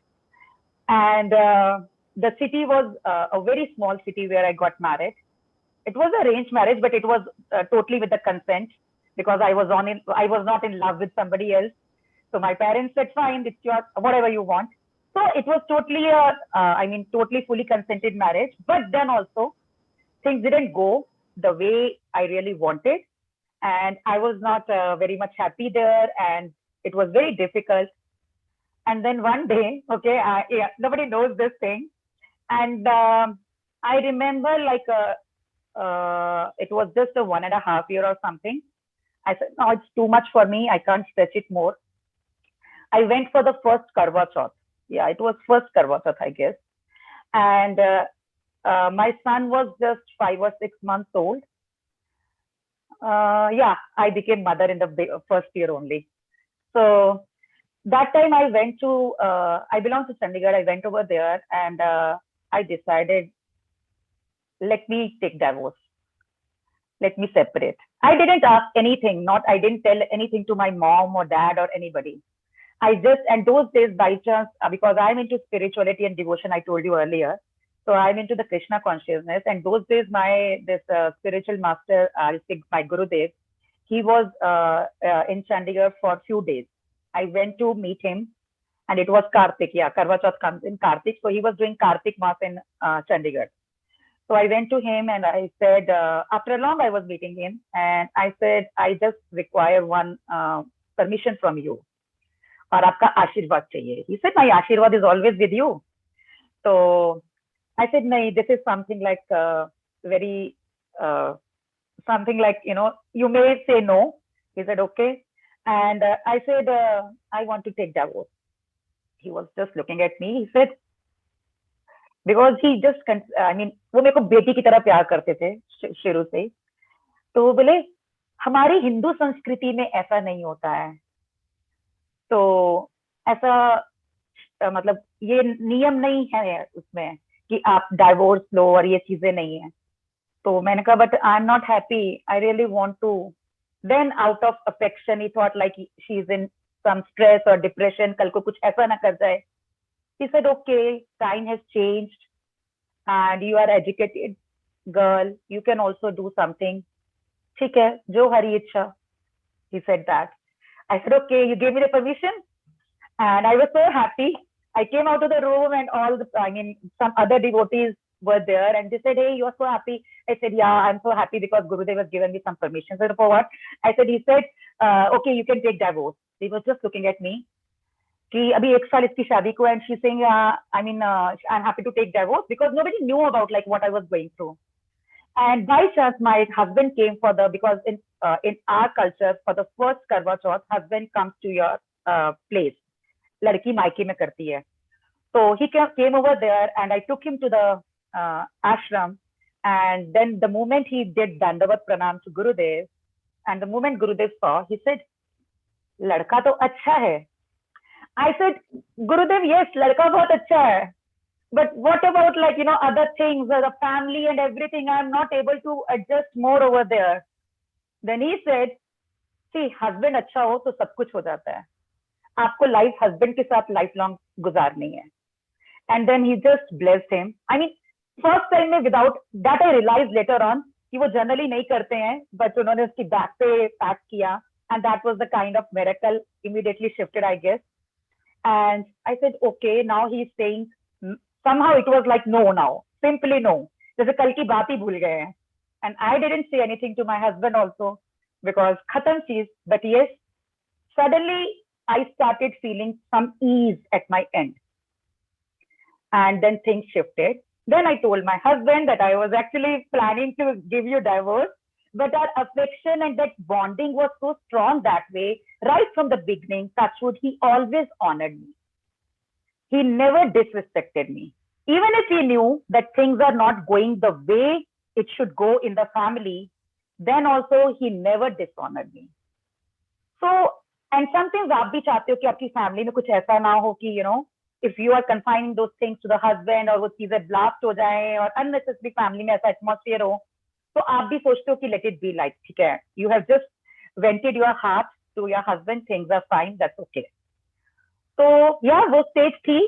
And the city was a very small city where I got married. It was arranged marriage, but it was totally with the consent, because I was not in love with somebody else. So my parents said, fine, it's your, whatever you want. So it was totally totally fully consented marriage. But then also things didn't go the way I really wanted. And I was not very much happy there. And it was very difficult. And then one day, okay, nobody knows this thing. And I remember like it was just a 1.5 year or something. I said, no, it's too much for me. I can't stretch it more. I went for the first Karwa Chauth. Yeah, it was first Karwa Chauth, I guess. And my son was just 5 or 6 months old. I became mother in the first year only. So that time I went to, I belong to Chandigarh. I went over there and I decided, let me take divorce. Let me separate. I didn't ask anything. I didn't tell anything to my mom or dad or anybody. And those days by chance, because I'm into spirituality and devotion, I told you earlier. So I'm into the Krishna consciousness. And those days, this spiritual master, my Gurudev, he was in Chandigarh for a few days. I went to meet him, and it was Kartik. Yeah, Karwa Chauth comes in Kartik. So he was doing Kartik Mass in Chandigarh. So I went to him and I said, after long I was meeting him, and I said, I just require one permission from you. और आपका आशीर्वाद चाहिए. He said, my आशीर्वाद is always with you. So I said, no, this is something like very, something like, you may say no. He said, okay. And I said, I want to take divorce. He was just looking at me. He said, because he just, वो मेरे को बेटी की तरह प्यार करते थे शुरू से. तो वो बोले, हमारी हिंदू संस्कृति में ऐसा नहीं होता है. तो ऐसा मतलब ये नियम नहीं है उसमें कि आप डाइवोर्स लो और ये चीजें नहीं है. तो मैंने कहा, but I am not happy. I really want to. Then out of affection he thought like she is in some stress और डिप्रेशन, कल को कुछ ऐसा ना कर जाए. He said, okay, time has changed and you are educated girl. You can also do something. ठीक है, जो हरी इच्छा. He said that. I said, okay, you gave me the permission. And I was so happy. I came out of the room and some other devotees were there and they said, hey, you're so happy. I said, yeah, I'm so happy because Gurudev has given me some permission. So for what? He said, okay, you can take divorce. They were just looking at me. कि अभी 1 साल इसकी शादी को and she's saying, I'm happy to take divorce because nobody knew about like what I was going through. And by chance, my husband came because in our culture, for the first Karwa Chauth, husband comes to your place. लड़की मायके में करती है. So he came over there and I took him to the ashram. And then the moment he did Dandavat Pranam to Gurudev, and the moment Gurudev saw, he said, लड़का तो अच्छा है. I said, Gurudev, yes, लड़का बहुत अच्छा है. But what about like, other things, the family and everything, I'm not able to adjust more over there. Then he said, see, husband अच्छा हो तो सब कुछ हो जाता है. आपको life husband के साथ lifelong गुजारनी है. And then he just blessed him. I mean, first time में without that I realized later on कि वो generally नहीं करते हैं, but उन्होंने उसकी back पे pat किया, and that was the kind of miracle immediately shifted, I guess. And I said, okay, now he's saying, somehow it was like no now, simply no. जैसे कल की बात ही भूल गए हैं. And I didn't say anything to my husband also because खत्म चीज. But yes, suddenly I started feeling some ease at my end. And then things shifted. Then I told my husband that I was actually planning to give you divorce, but our affection and that bonding was so strong that way, right from the beginning. Touchwood, he always honored me. He never disrespected me. Even if he knew that things are not going the way it should go in the family, then also he never dishonored me. So, and sometimes आप भी चाहते हो कि आपकी family में कुछ ऐसा ना हो कि, if you are confining those things to the husband और वो चीजें blast हो जाएं और unnecessary family में ऐसा atmosphere हो, तो आप भी सोचते हो कि let it be like, ठीक है, you have just vented your heart to your husband, things are fine, that's okay. So yeah, वो stage थी,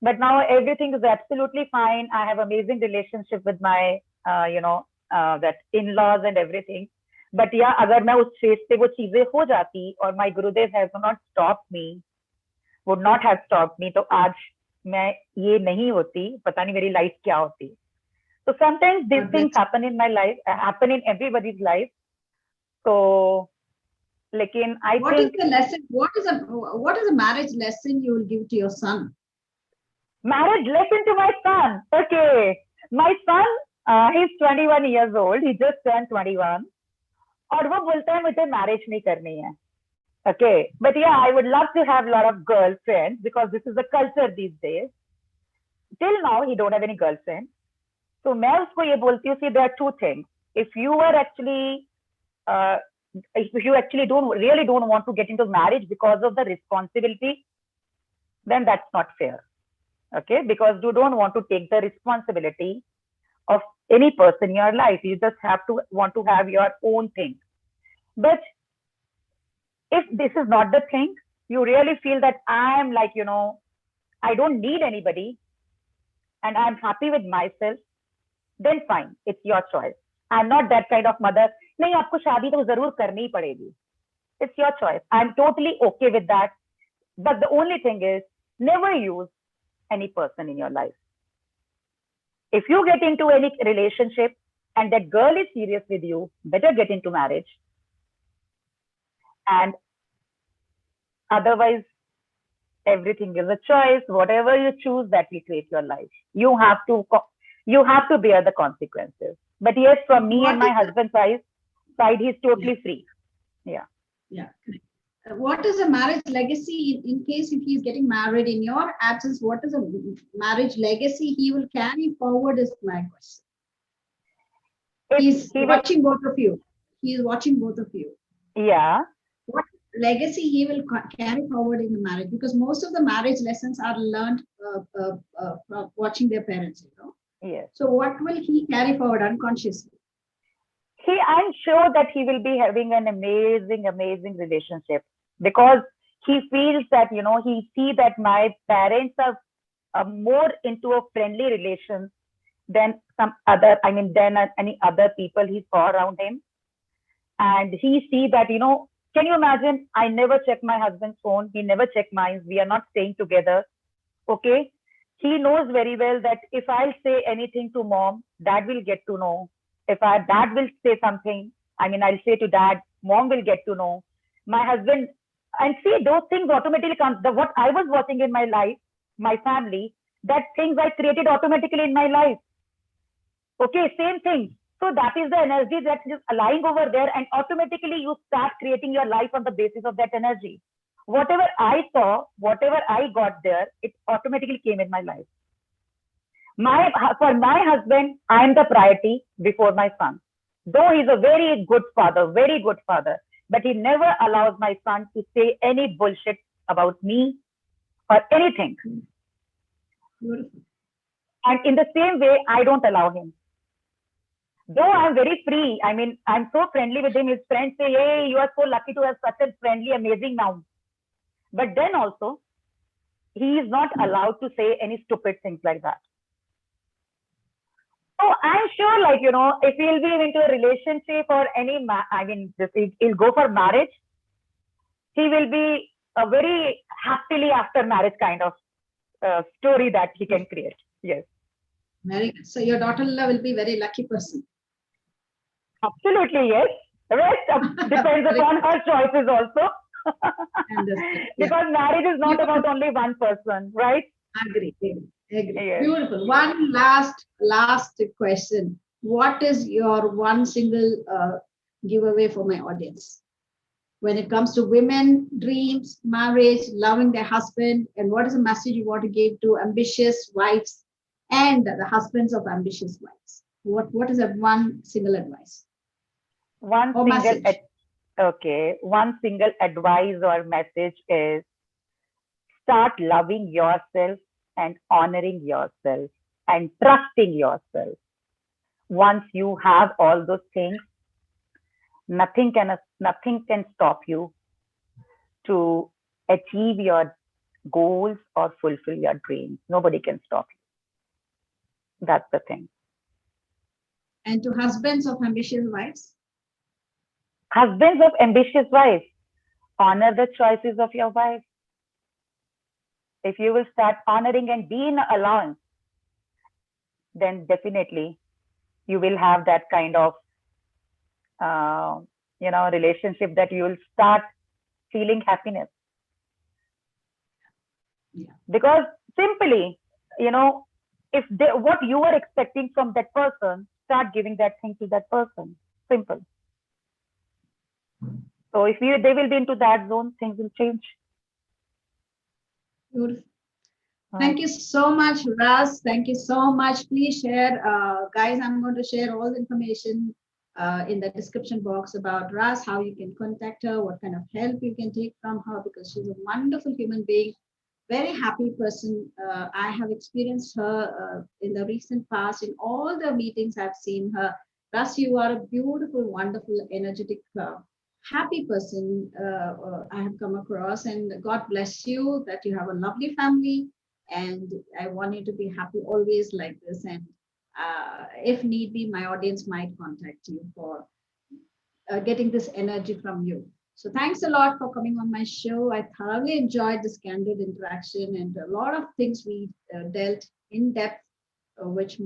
but now everything is absolutely fine. I have amazing relationship with my, that in-laws and everything. But yeah, अगर मैं उस stage पे वो चीजें हो जाती और my Gurudev has not stopped me, would not have stopped me, तो आज मैं ये नहीं होती, पता नहीं मेरी life क्या होती. So sometimes these things happen in my life, happen in everybody's life. So, लेकिन I think. What is the lesson? What is a marriage lesson you will give to your son? Marriage lesson to my son. Okay, my son, he's 21 years old. He just turned 21. और वो बोलता है मुझे marriage नहीं करनी है. Okay, but yeah, I would love to have a lot of girlfriends because this is the culture these days. Till now, he don't have any girlfriend. So मैं उसको ये बोलती हूँ, see, there are two things. If you actually don't want to get into marriage because of the responsibility, then that's not fair. Okay, because you don't want to take the responsibility of any person in your life. You just want to have your own thing. But if this is not the thing, you really feel that I'm like, I don't need anybody and I'm happy with myself, then fine, it's your choice. I'm not that kind of mother. नहीं, आपको शादी तो जरूर करनी ही पड़ेगी. It's your choice. I'm totally okay with that. But the only thing is, never use any person in your life. If you get into any relationship and that girl is serious with you, better get into marriage. And otherwise, everything is a choice. Whatever you choose, that will create your life. You have to bear the consequences. But yes, from me and my husband's side, he's totally free. Yeah. Yeah. What is a marriage legacy in case if he's getting married in your absence? What is a marriage legacy he will carry forward is my question. He's watching both of you. He is watching both of you. Yeah. What legacy he will carry forward in the marriage? Because most of the marriage lessons are learned from watching their parents, Yes. So what will he carry forward unconsciously? I'm sure that he will be having an amazing, amazing relationship because he feels that, he sees that my parents are more into a friendly relation than any other people he saw around him. And he see that, can you imagine? I never check my husband's phone. He never check mine. We are not staying together. Okay. He knows very well that if I'll say anything to mom, dad will get to know. If dad will say something, I'll say to dad, mom will get to know. My husband, and see, those things automatically come. What I was watching in my life, my family, that things I created automatically in my life. Okay, same thing. So that is the energy that is lying over there, and automatically you start creating your life on the basis of that energy. Whatever I saw, whatever I got there, it automatically came in my life. For my husband, I am the priority before my son. Though he's a very good father, but he never allows my son to say any bullshit about me or anything. Beautiful. And in the same way, I don't allow him. Though I'm very free, I'm so friendly with him. His friends say, hey, you are so lucky to have such a friendly, amazing mom. But then also, he is not allowed to say any stupid things like that. So I'm sure, if he'll be into a relationship or he'll go for marriage, he will be a very happily after marriage kind of story that he can create. Yes. Very good. So your daughter-in-law will be a very lucky person. Absolutely, yes. The rest depends upon her choices also. Because marriage is not about only one person, right? Agree. Yes. Beautiful. One last question. What is your one single giveaway for my audience when it comes to women, dreams, marriage, loving their husband, and what is the message you want to give to ambitious wives and the husbands of ambitious wives? What is that one single advice? One single advice or message is start loving yourself and honoring yourself and trusting yourself. Once you have all those things, nothing can stop you to achieve your goals or fulfill your dreams. Nobody can stop you. That's the thing. And to husbands of ambitious wives? Husbands of ambitious wives, honor the choices of your wife. If you will start honoring and be in allowance, then definitely you will have that kind of relationship that you will start feeling happiness. Yeah. Because simply, if what you are expecting from that person, start giving that thing to that person. Simple. So if they will be into that zone, things will change. Beautiful. Thank you so much, Ras. Thank you so much. Please share, guys. I'm going to share all the information in the description box about Ras, how you can contact her, what kind of help you can take from her, because she's a wonderful human being, very happy person. I have experienced her in the recent past. In all the meetings I've seen her. Ras, you are a beautiful, wonderful, energetic, happy person I have come across, and God bless you that you have a lovely family, and I want you to be happy always like this. And if need be, my audience might contact you for getting this energy from you. So thanks a lot for coming on my show. I thoroughly enjoyed this candid interaction, and a lot of things we dealt in depth, which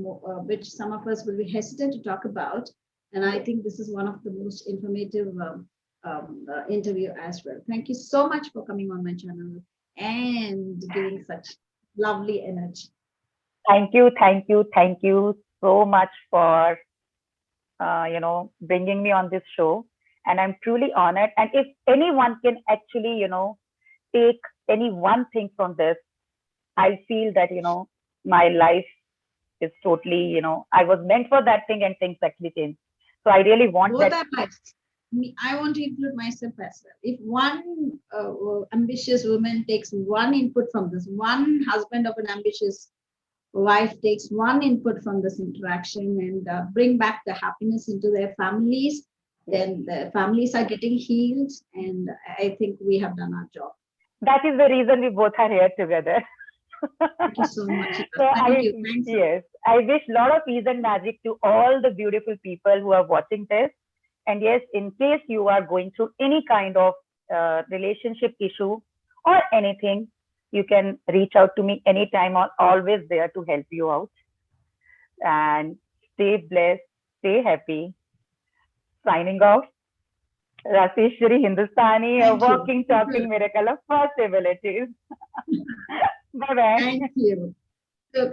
some of us will be hesitant to talk about. And I think this is one of the most informative interview as well. Thank you so much for coming on my channel and giving such lovely energy. Thank you so much for bringing me on this show, and I'm truly honored. And if anyone can actually take any one thing from this, I feel that my life is totally I was meant for that thing, and things actually change. So I really want that. I want to include myself as well. If one ambitious woman takes one input from this, one husband of an ambitious wife takes one input from this interaction and bring back the happiness into their families, then the families are getting healed, and I think we have done our job. That is the reason we both are here together. Thank you so much. So Thank you. Thanks. yes, I wish a lot of ease and magic to all the beautiful people who are watching this. And yes, in case you are going through any kind of relationship issue or anything, you can reach out to me anytime. I'm always there to help you out. And stay blessed, stay happy. Signing off, Raseshwari Hindustani, a Thank you. walking, talking miracle of possibilities. Bye bye. Thank you. So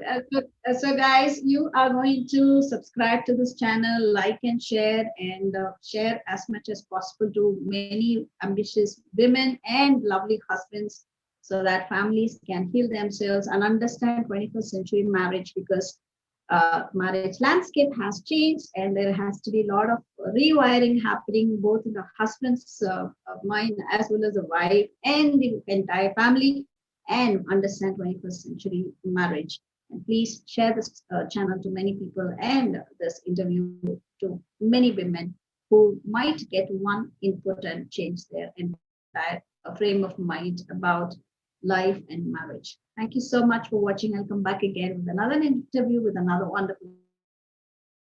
guys, you are going to subscribe to this channel, like and share as much as possible to many ambitious women and lovely husbands so that families can heal themselves and understand 21st century marriage, because marriage landscape has changed and there has to be a lot of rewiring happening both in the husband's mind as well as the wife and the entire family, and understand 21st century marriage. And please share this channel to many people and this interview to many women who might get one input and change their entire frame of mind about life and marriage. Thank you so much for watching. I'll come back again with another interview with another wonderful